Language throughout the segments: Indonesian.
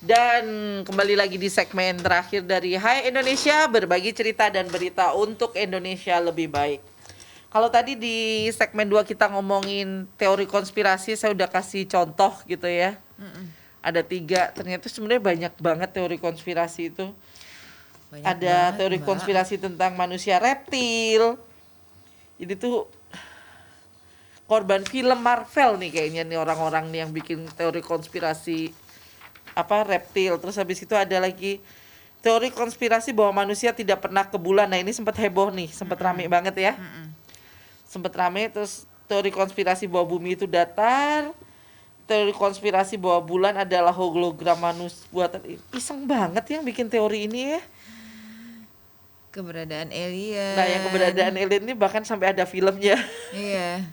Dan kembali lagi di segmen terakhir dari Hai Indonesia, berbagi cerita dan berita untuk Indonesia lebih baik. Kalau tadi di segmen 2 kita ngomongin teori konspirasi, saya udah kasih contoh gitu ya. Ada 3, ternyata sebenarnya banyak banget teori konspirasi itu. Banyak Ada banget, teori Mbak. konspirasi tentang manusia reptil. Jadi tuh korban film Marvel nih kayaknya nih orang-orang nih yang bikin teori konspirasi reptil. Terus habis itu ada lagi teori konspirasi bahwa manusia tidak pernah ke bulan. Nah, ini sempat heboh nih, sempat rame banget ya. Sempat rame. Terus teori konspirasi bahwa bumi itu datar. Teori konspirasi bahwa bulan adalah hologram manusia buatan. Iseng banget yang bikin teori ini ya. Keberadaan alien. Nah, yang keberadaan alien ini bahkan sampai ada filmnya. Iya.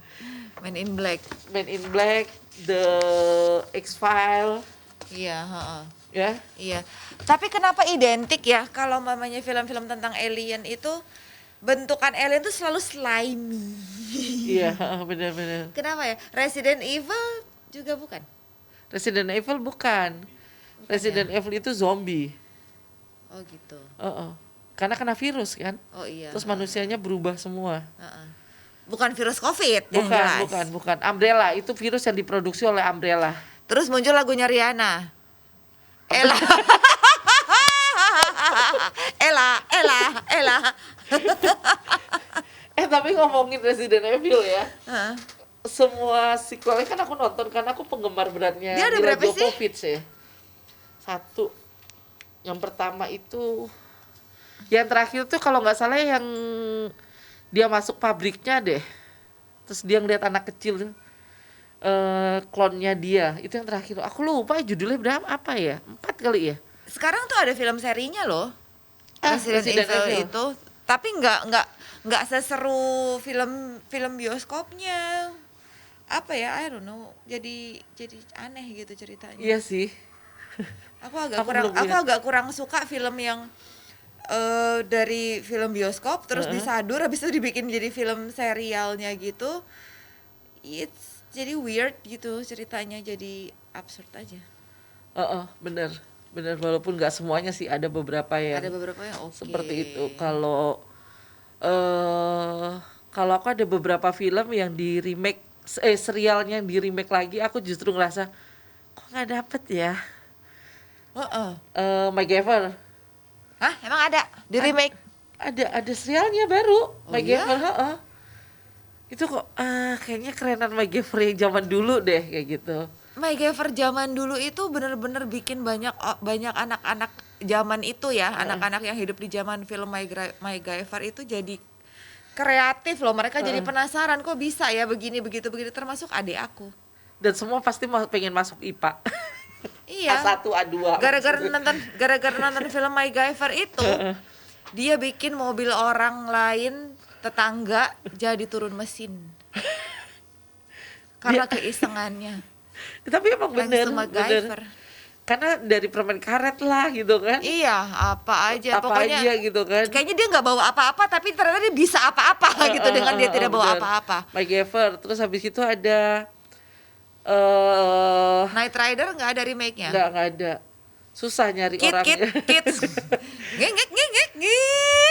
Men in Black. Men in Black, The X-File. Iya, heeh. Ya. Iya. Tapi kenapa identik ya kalau mamanya film-film tentang alien itu bentukan alien itu selalu slimy. Iya, benar-benar. Kenapa ya? Resident Evil juga bukan? Resident Evil bukan. Resident Evil itu zombie. Oh gitu. Karena kena virus kan. Oh iya. Terus manusianya berubah semua. Bukan virus COVID yang jelas. Bukan. Umbrella itu virus yang diproduksi oleh Umbrella. Terus muncul lagunya Rihanna. Ella. Ella. Tapi ngomongin Resident Evil ya. Semua sequelnya kan aku nonton karena aku penggemar beratnya Dia ada Mila berapa sih? Jovovich ya. 1. Yang pertama itu yang terakhir tuh kalau nggak salah yang dia masuk pabriknya deh. Terus dia ngeliat anak kecil klonnya dia. Itu yang terakhir. Aku lupa judulnya berapa apa ya? 4 kali ya. Sekarang tuh ada film serinya loh. Resident Evil Evil. itu, tapi nggak seseru film bioskopnya. Apa ya? I don't know. Jadi aneh gitu ceritanya. Iya sih. Aku agak kurang suka film yang dari film bioskop terus disadur habis itu dibikin jadi film serialnya gitu. It's jadi weird gitu ceritanya, jadi absurd aja. Bener walaupun nggak semuanya sih, ada beberapa yang oke. seperti itu. Kalau aku ada beberapa film yang di remake, serialnya yang di remake lagi, aku justru ngerasa kok nggak dapet ya. MacGyver. Hah? Emang ada di remake? Ada serialnya baru. Oh, MacGyver. Itu kok kayaknya kerenan MacGyver yang zaman dulu deh kayak gitu. MacGyver zaman dulu itu bener-bener bikin banyak anak-anak zaman itu ya, anak-anak yang hidup di zaman film MacGyver itu jadi kreatif loh. Mereka jadi penasaran kok bisa ya begini begitu termasuk adik aku. Dan semua pasti pengen masuk IPA. Iya. A1, A2. Gara-gara nonton film MacGyver itu, dia bikin mobil orang lain tetangga jadi turun mesin. Karena keisengannya. Tapi emang bener. Karena dari permen karet lah gitu kan. Iya, apa aja gitu kan. Kayaknya dia nggak bawa apa-apa tapi ternyata dia bisa apa-apa gitu dengan dia tidak bawa apa-apa. MacGyver. Terus habis itu ada Knight Rider nggak ada remake-nya? Nggak ada. Susah nyari orangnya. Kit. Ngek.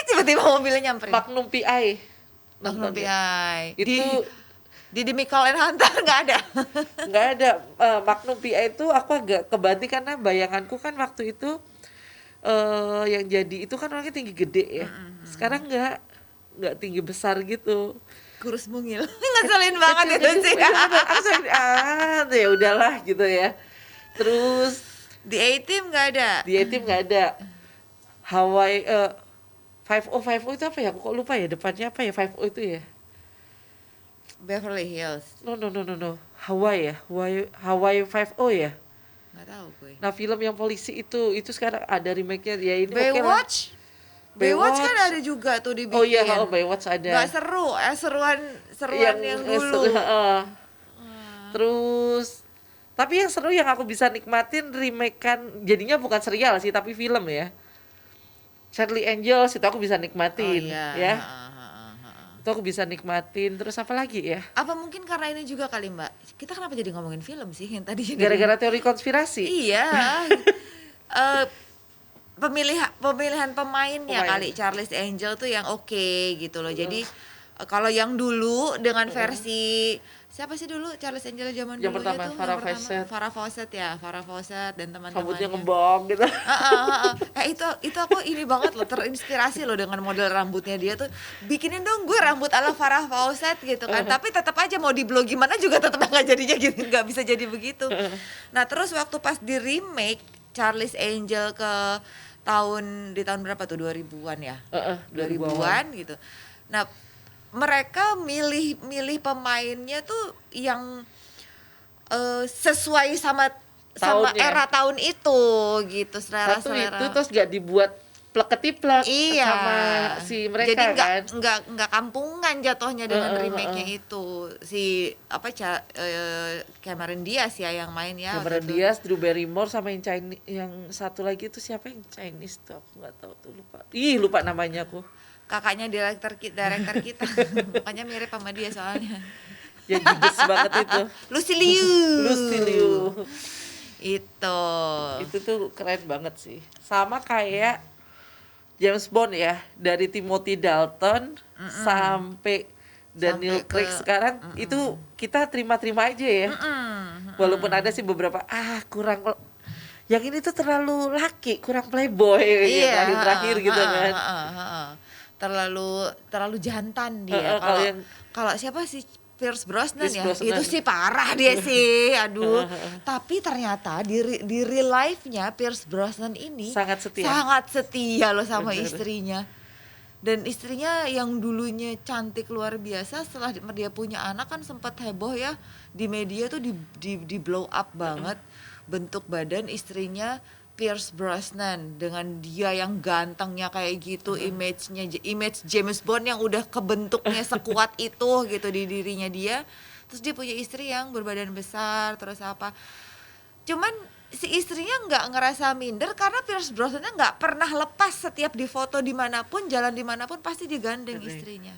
Tiba-tiba mobilnya nyamperin. Magnum PI. Itu di Mikael and Hunter nggak ada. Nggak ada. Magnum PI itu aku agak kebanting karena bayanganku kan waktu itu yang jadi itu kan orangnya tinggi gede ya. Sekarang nggak tinggi besar gitu. Kurus mungil. Ngeselin banget itu sih. Ya udahlah gitu ya. Terus di A-Team nggak ada. Hawaii 50 itu apa ya? Aku kok lupa ya depannya apa ya 50 itu ya? Beverly Hills. No. Hawaii ya. Hawaii 50 ya. Nggak tahu gue. Nah, film yang polisi itu sekarang ada remake-nya ya ini. Baywatch. Baywatch kan ada juga tuh dibikin. Oh iya, Baywatch ada. Nggak seru, seruan yang dulu. Terus tapi yang seru yang aku bisa nikmatin remake kan jadinya bukan serial sih tapi film ya. Charlie Angels itu aku bisa nikmatin ya. Itu aku bisa nikmatin. Terus apa lagi ya? Apa mungkin karena ini juga kali Mbak? Kita kenapa jadi ngomongin film sih yang tadi? Gara-gara teori konspirasi. Iya. eh, pemilihan pemainnya Pemain. kali. Charlie's Angel tuh yang oke gitu loh. Jadi kalau yang dulu dengan versi siapa sih dulu Charlie's Angel zaman Yang dulunya pertama, tuh Farrah Fawcett. Farrah Fawcett dan Rambutnya teman-temannya. ngembang gitu. Itu aku ini banget loh, terinspirasi loh dengan model rambutnya dia tuh. Bikinin dong gue rambut ala Farrah Fawcett gitu kan. Tapi tetap aja mau di blow gimana juga tetap nggak jadinya gitu, nggak bisa jadi begitu. Nah terus waktu pas di remake Charlie's Angel di tahun berapa tuh, 2000-an ya? 2000-an gitu. Nah mereka milih pemainnya tuh yang sesuai sama Tahunnya. era tahun itu gitu, Satu selera. itu terus gak dibuat plek-ketiplek Iya. sama si mereka. Jadi kan. nggak kampungan jatuhnya dengan remake-nya itu. Si Cameron Diaz ya yang main ya. Cameron waktu itu. Diaz, Drew Barrymore sama yang Chinese, yang satu lagi itu siapa yang Chinese tuh aku nggak tahu tuh, lupa. Lupa namanya aku. Kakaknya director kita. Makanya mirip sama dia soalnya. Yang judes banget itu. Lucy Liu. Itu tuh keren banget sih. Sama kayak James Bond ya, dari Timothy Dalton sampai Daniel Sampai Craig sekarang itu kita terima-terima aja ya. Walaupun ada sih beberapa kurang, yang ini tuh terlalu laki, kurang playboy yang terakhir gitu kan. Terlalu jantan dia. Kalau siapa sih, Pierce Brosnan Pierce ya, Brosnan. itu sih parah dia sih, aduh. Tapi ternyata di real life-nya Pierce Brosnan ini Sangat setia loh sama Bener. istrinya. Dan istrinya yang dulunya cantik luar biasa, setelah dia punya anak kan sempat heboh ya di media tuh, di blow up banget bentuk badan istrinya Pierce Brosnan dengan dia yang gantengnya kayak gitu, image James Bond yang udah kebentuknya sekuat itu gitu di dirinya dia. Terus dia punya istri yang berbadan besar, terus apa. Cuman si istrinya nggak ngerasa minder karena Pierce Brosnan nggak pernah lepas, setiap di foto dimanapun, jalan dimanapun pasti digandeng istrinya.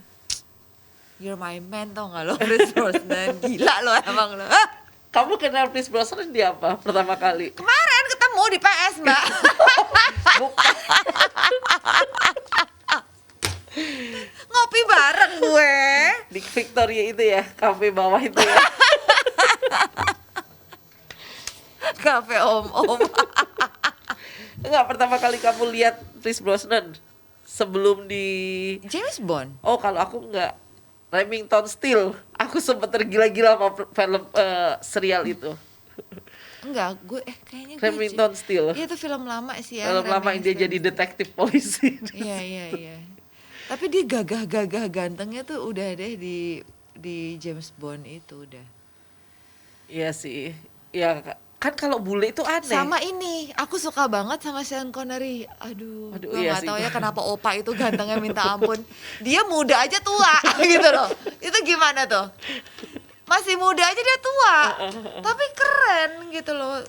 You're my man, tau nggak lo Pierce Brosnan, gila lo emang lo. Kamu kenal Pierce Brosnan di apa pertama kali? Kemarin ketemu di PS Mbak. Bukan. Ngopi bareng gue. Di Victoria itu ya, kafe bawah itu ya. Kafe om-om. Enggak, pertama kali kamu lihat Pierce Brosnan sebelum di James Bond. Oh, kalau aku enggak, Remington Steele. Aku sempat tergila-gila sama film serial itu. Enggak, gue kayaknya gue Remington Steele. Iya, itu film lama sih ya. Film lama yang dia jadi detektif polisi. Iya. Tapi dia gagah gantengnya tuh udah deh di James Bond itu udah. Iya sih. Ya kan kalau bule itu aneh. Sama ini, aku suka banget sama Sean Connery. Aduh gue iya nggak sih. tahu ya kenapa opa itu gantengnya minta ampun. Dia muda aja tua gitu loh. Itu gimana tuh? Masih muda aja dia tua, tapi keren gitu loh.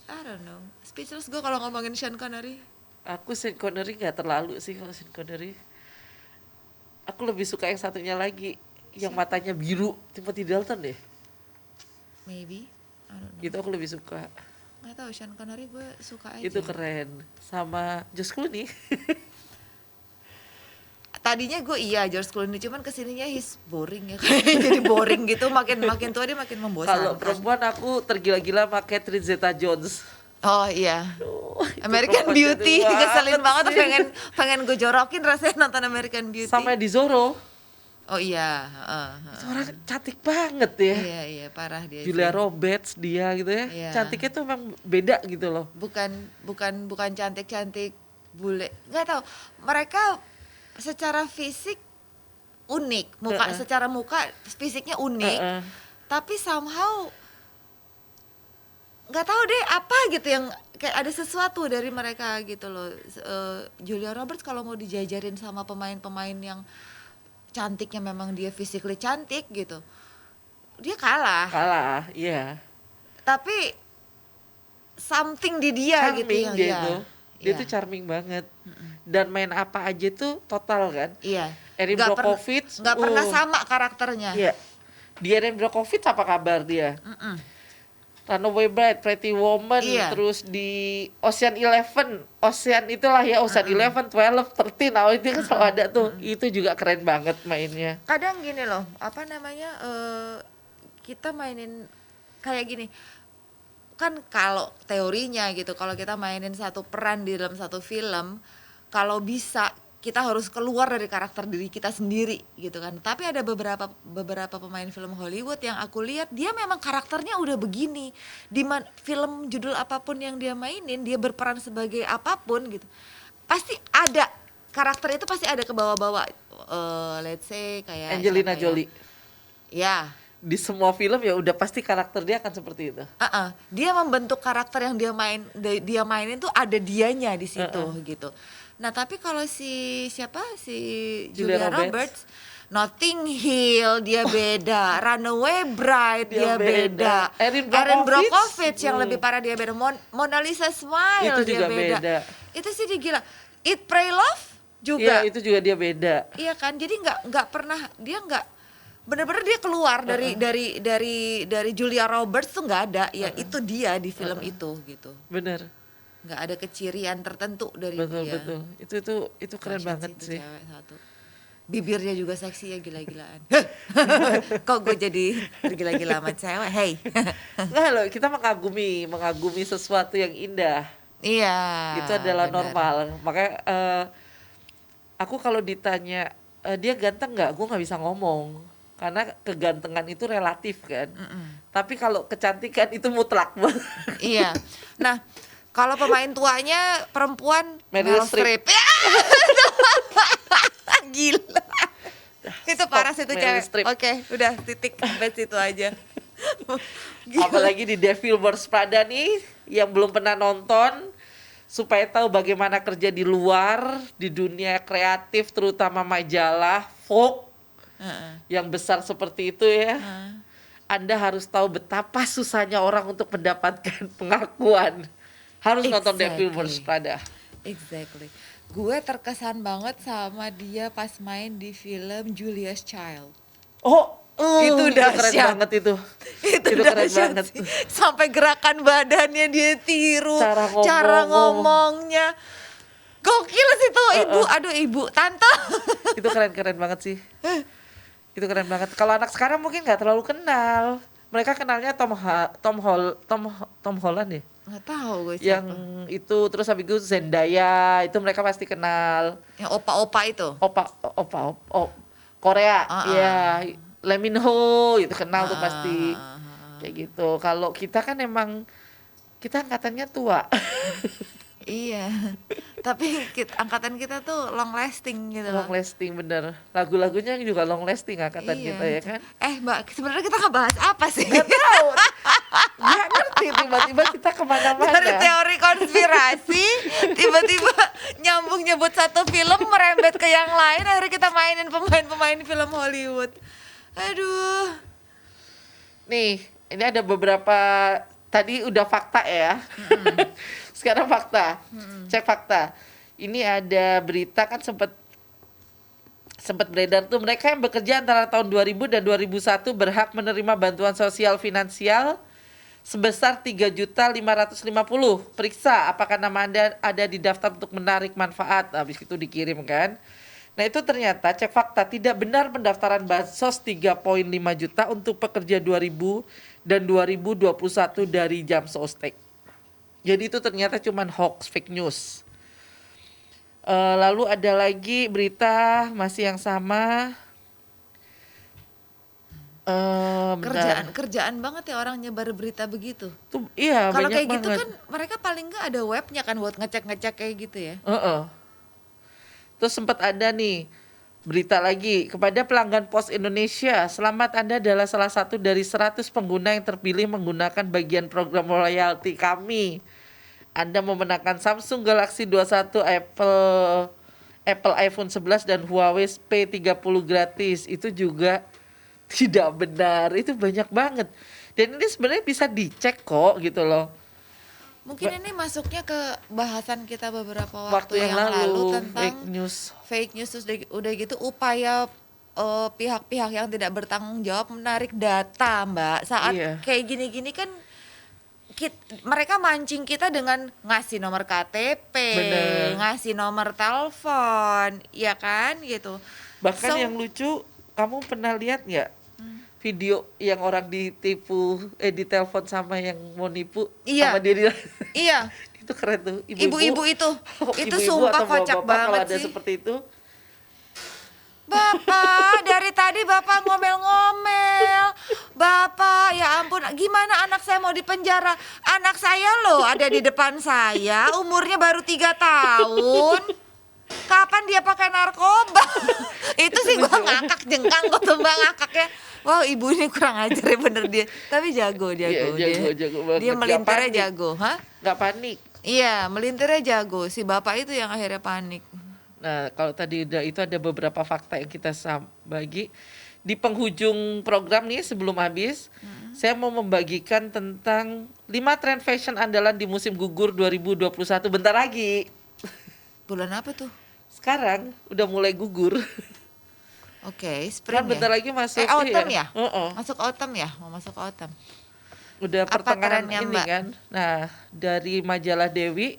I don't know. Speechless gue kalau ngomongin Sean Connery. Aku Sean Connery nggak terlalu sih kalau Sean Connery. Aku lebih suka yang satunya lagi, yang matanya biru, Timothy Dalton deh. Maybe, I don't know. Gitu aku lebih suka. Nggak tahu, Sean Connery gue suka aja. Itu keren. Sama George Clooney. Tadinya gue George Clooney, cuman kesininya he's boring ya. Jadi boring gitu, makin tua dia makin membosankan. Kalau perempuan aku tergila-gila sama Catherine Zeta-Jones. Oh iya. Aduh, itu American perempuan Beauty, cantik keselin banget tuh, sih. pengen gue jorokin rasanya nonton American Beauty. Sama di Zorro. Oh iya, Itu orang cantik banget ya. Iya, parah dia. Julia sih. Roberts dia gitu ya. Iya. Cantiknya tuh memang beda gitu loh. Bukan cantik bule. Nggak tahu. Mereka secara fisik unik, secara muka fisiknya unik. Tapi somehow nggak tahu deh apa gitu yang kayak ada sesuatu dari mereka gitu loh. Julia Roberts kalau mau dijajarin sama pemain-pemain yang cantiknya memang dia physically cantik gitu, dia kalah, iya. tapi something di dia gitu Charming yang dia tuh charming banget. Dan main apa aja tuh total kan. Iya. Erin Brockovich Nggak pernah sama karakternya. Iya. Di Erin Brockovich apa kabar dia? Runaway Bride, Pretty Woman, Iya. terus di Ocean itulah ya, Ocean 11, 12, 13, nah itu kan selalu ada tuh. Itu juga keren banget mainnya. Kadang gini loh, apa namanya, kita mainin kayak gini, kan kalau teorinya gitu, kalau kita mainin satu peran di dalam satu film, kalau bisa kita harus keluar dari karakter diri kita sendiri gitu kan. Tapi ada beberapa pemain film Hollywood yang aku lihat dia memang karakternya udah begini. Film judul apapun yang dia mainin, dia berperan sebagai apapun gitu. Pasti ada karakter itu, pasti ada ke bawah-bawah. Let's say kayak Angelina Jolie. Ya. Di semua film ya udah pasti karakter dia akan seperti itu. Dia membentuk karakter yang dia mainin tuh ada dianya di situ gitu. Nah tapi kalau si Julia Roberts, Notting Hill dia beda, Runaway Bride dia beda, Erin Brockovich yang lebih parah dia beda, Mona Lisa Smile itu dia juga beda. Itu sih dia gila. Eat Pray Love juga. Iya itu juga dia beda. Iya kan, jadi nggak pernah, dia nggak benar-benar dia keluar dari Julia Roberts tuh nggak ada ya. Itu dia di film itu gitu. Bener. Nggak ada kecirian tertentu dari dia. Betul. Itu keren banget sih. Cewek satu. Bibirnya juga seksi ya, gila-gilaan. Kok gue jadi gila-gila sama cewek? Hey. Nah loh, kita mengagumi sesuatu yang indah. Iya. Itu adalah bener. normal. Makanya aku kalau ditanya dia ganteng nggak, gue nggak bisa ngomong. Karena kegantengan itu relatif kan. Tapi kalau kecantikan itu mutlak. Iya. Nah, kalau pemain tuanya perempuan Meryl Streep. Ya! Gila. Itu parah sih itu cewek. Oke, udah titik sampai situ aja. Apalagi di Devil Wears Prada nih yang belum pernah nonton, supaya tahu bagaimana kerja di luar, di dunia kreatif terutama majalah Vogue yang besar seperti itu ya. Anda harus tahu betapa susahnya orang untuk mendapatkan pengakuan. Harus nonton Devil Wears Prada. Exactly. Gue terkesan banget sama dia pas main di film Julia's Child. Itu keren banget itu. Itu keren dahsyat banget. sih. Sampai gerakan badannya dia tiru, cara ngomongnya. Gokil sih tuh, ibu, tante. Itu keren banget sih. Itu keren banget. Kalau anak sekarang mungkin nggak terlalu kenal. Mereka kenalnya Tom Holland ya. Nggak tahu gue siapa. Yang itu terus habis itu Zendaya, itu mereka pasti kenal. Yang opa-opa itu. Opa Korea. Iya. Lee Min Ho itu kenal tuh pasti. Kayak gitu. Kalau kita kan emang kita angkatannya tua. Iya. Tapi angkatan kita tuh long lasting gitu loh. Long lasting bener. Lagu-lagunya juga long lasting angkatan kita ya kan. Mbak, sebenarnya kita ngebahas apa sih? Gak tahu. Gak ngerti, tiba-tiba kita kemana-mana. Dari teori konspirasi, tiba-tiba nyebut satu film, merembet ke yang lain, akhirnya kita mainin pemain-pemain film Hollywood. Aduh. Nih, ini ada beberapa, tadi udah fakta ya. Sekarang fakta. Cek fakta. Ini ada berita kan sempat beredar tuh, mereka yang bekerja antara tahun 2000 dan 2001 berhak menerima bantuan sosial finansial sebesar 3.550.000. Periksa apakah nama Anda ada di daftar untuk menarik manfaat. Habis itu dikirim kan. Nah itu ternyata cek fakta tidak benar pendaftaran bansos 3,5 juta untuk pekerja 2000 dan 2021 dari Jam Sostek. Jadi itu ternyata cuman hoax, fake news. Lalu ada lagi berita masih yang sama. Kerjaan banget ya orang nyebar berita begitu. Iya, kalau kayak banget. gitu kan mereka paling nggak ada webnya kan buat ngecek kayak gitu ya. Terus sempat ada nih berita lagi, kepada pelanggan Pos Indonesia, selamat, Anda adalah salah satu dari 100 pengguna yang terpilih menggunakan bagian program royalti kami. Anda memenangkan Samsung Galaxy 21, Apple iPhone 11 dan Huawei P30 gratis. Itu juga tidak benar, itu banyak banget. Dan ini sebenarnya bisa dicek kok gitu loh. Mungkin ini masuknya ke bahasan kita beberapa waktu yang lalu tentang fake news terus udah gitu upaya pihak-pihak yang tidak bertanggung jawab menarik data, Mbak. Saat kayak gini-gini kan mereka mancing kita dengan ngasih nomor KTP, Bener. ngasih nomor telepon, ya kan gitu. Bahkan So- yang lucu, kamu pernah lihat nggak video yang orang ditipu, ditelepon sama yang mau nipu, Iya. sama dia di Iya, itu keren tuh. ibu-ibu itu Ibu-ibu sumpah atau kocak bapak-bapak kalau banget ada sih. seperti itu. Bapak, dari tadi Bapak ngomel-ngomel. Bapak, ya ampun, gimana anak saya mau dipenjara? Anak saya loh ada di depan saya, umurnya baru 3 tahun. Kapan dia pakai narkoba? Itu sih gua ngakak jengkang, gua tumbang ngakaknya. Wow, ibu ini kurang ajar ya bener dia. Tapi jago, Iya, jago banget. Dia Nggak melintirnya panik. jago, hah? Nggak panik. Iya, melintirnya jago. Si bapak itu yang akhirnya panik. Nah, kalau tadi udah itu ada beberapa fakta yang kita bagi. Di penghujung program nih sebelum habis, saya mau membagikan tentang 5 tren fashion andalan di musim gugur 2021. Bentar lagi. Bulan apa tuh? Sekarang udah mulai gugur. Oke, Kan spring bentar ya? lagi masuk autumn ya? Heeh. Masuk autumn ya? Mau masuk autumn. Udah Apa pertengahan trennya, ini Mbak? kan. Nah, dari majalah Dewi,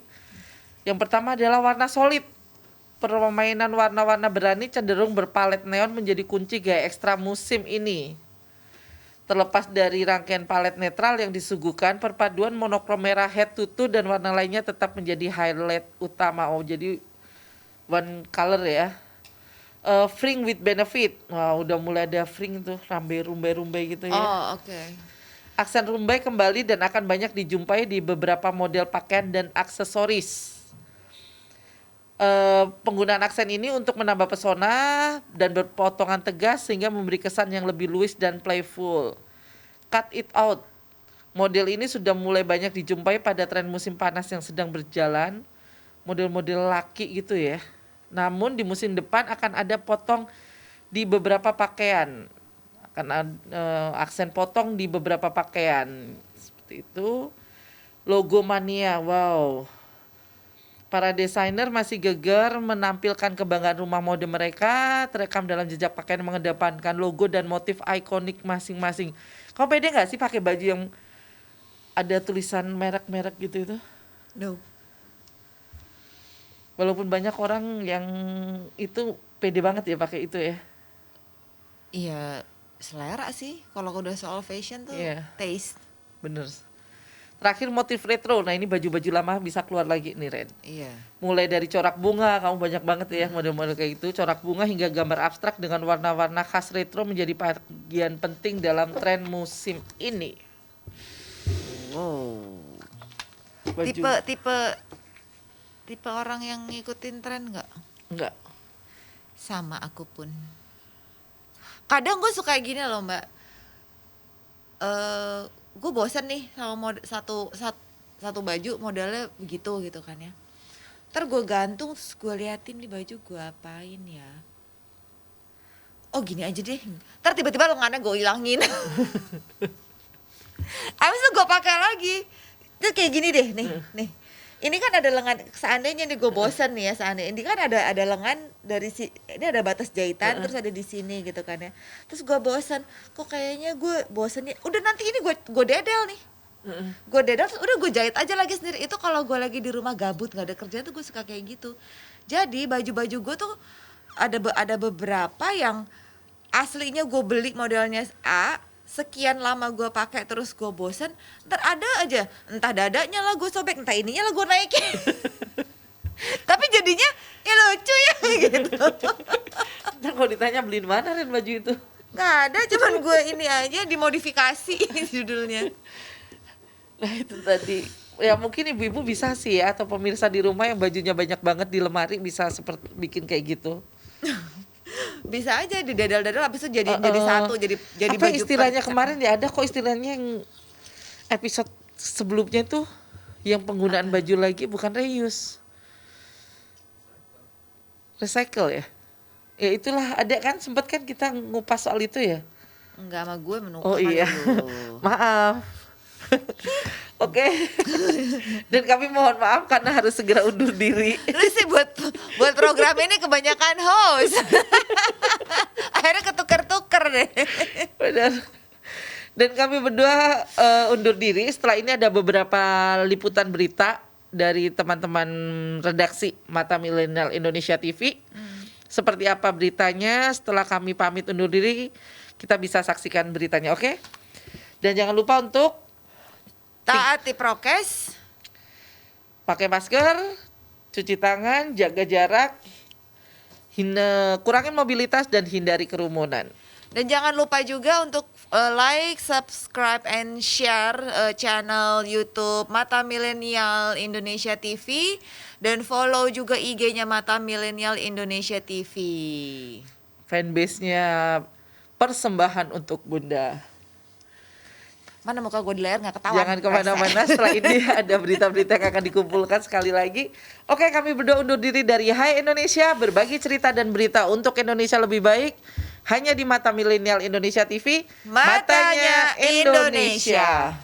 yang pertama adalah warna solid. Permainan warna-warna berani cenderung berpalet neon menjadi kunci gaya ekstra musim ini. Terlepas dari rangkaian palet netral yang disuguhkan, perpaduan monokrom merah head to toe dan warna lainnya tetap menjadi highlight utama. Oh, jadi one color ya. Fring with benefit. Wah, udah mulai ada fring tuh, rumbai-rumbai gitu ya. Oh, oke. Aksen rumbai kembali dan akan banyak dijumpai di beberapa model pakaian dan aksesoris. Penggunaan aksen ini untuk menambah pesona dan berpotongan tegas sehingga memberi kesan yang lebih luwes dan playful. Cut it out. Model ini sudah mulai banyak dijumpai pada tren musim panas yang sedang berjalan. Model-model laki gitu ya. Namun di musim depan akan ada potong di beberapa pakaian. Akan ada aksen potong di beberapa pakaian. Seperti itu. Logo mania, wow. Para desainer masih geger menampilkan kebanggaan rumah mode mereka, terekam dalam jejak pakaian yang mengedepankan logo dan motif ikonik masing-masing. Kamu pede nggak sih pakai baju yang ada tulisan merek-merek gitu itu? No. Walaupun banyak orang yang itu pede banget ya pakai itu ya. Iya, selera sih. Kalau udah soal fashion tuh, Iya. taste. Bener. Terakhir motif retro. Nah ini baju-baju lama bisa keluar lagi nih Ren. Iya. Mulai dari corak bunga, kamu banyak banget ya model-model kayak gitu. Corak bunga hingga gambar abstrak dengan warna-warna khas retro menjadi bagian penting dalam tren musim ini. Wow. Baju. Tipe orang yang ngikutin tren nggak? Enggak. Sama aku pun. Kadang gue suka gini loh Mbak. Gue bosen nih sama satu baju modelnya begitu gitu kan ya. Ntar gue gantung terus gue liatin di baju gue apain ya. Oh gini aja deh. Ntar tiba-tiba lengannya gue hilangin. Abis itu gue pakai lagi. Terus kayak gini deh nih. Ini kan ada lengan, seandainya nih gue bosen nih ya, seandainya ini kan ada lengan dari ini ada batas jahitan terus ada di sini gitu kan ya. Terus gue bosen, kok kayaknya gue bosen nih. Udah nanti ini gue dedel nih. Gue dedel terus udah gue jahit aja lagi sendiri. Itu kalau gue lagi di rumah gabut nggak ada kerjaan tuh gue suka kayak gitu. Jadi baju-baju gue tuh ada beberapa yang aslinya gue beli modelnya A, sekian lama gue pakai terus gue bosen, ntar ada aja entah dadanya lah gue sobek, entah ininya lah gue naikin. Tapi jadinya ya lucu ya gitu. Ntar kalau ditanya beliin mana Ren baju itu? Nggak ada, cuman gue ini aja dimodifikasi judulnya. Nah itu tadi. Ya mungkin ibu-ibu bisa sih ya, atau pemirsa di rumah yang bajunya banyak banget di lemari bisa seperti bikin kayak gitu. Bisa aja didadal-dadal habis itu jadi satu jadi apa baju istilahnya percak. kemarin ya, ada kok istilahnya yang episode sebelumnya tuh yang penggunaan baju lagi bukan reuse, recycle ya. Ya itulah, ada kan, sempat kan kita ngupas soal itu ya. Enggak, sama gue menukar. Oh iya. dulu. Maaf. Oke. Dan kami mohon maaf karena harus segera undur diri. Lu sih buat program ini kebanyakan host. Akhirnya ketuker-tuker deh. Benar. Dan kami berdua undur diri. Setelah ini ada beberapa liputan berita dari teman-teman redaksi Mata Milenial Indonesia TV. Seperti apa beritanya, setelah kami pamit undur diri, kita bisa saksikan beritanya, oke? Dan jangan lupa untuk taati prokes, pakai masker, cuci tangan, jaga jarak, kurangin mobilitas dan hindari kerumunan. dan jangan lupa juga untuk like, subscribe, and share channel YouTube Mata Milenial Indonesia TV, dan follow juga IG-nya Mata Milenial Indonesia TV. Fanbase-nya persembahan untuk Bunda. Mana muka gue di layar nggak ketahuan. Jangan kemana-mana, setelah ini ada berita-berita yang akan dikumpulkan sekali lagi. Oke, kami berdua undur diri dari Hai Indonesia, berbagi cerita dan berita untuk Indonesia lebih baik. Hanya di Mata Milenial Indonesia TV, Matanya Indonesia.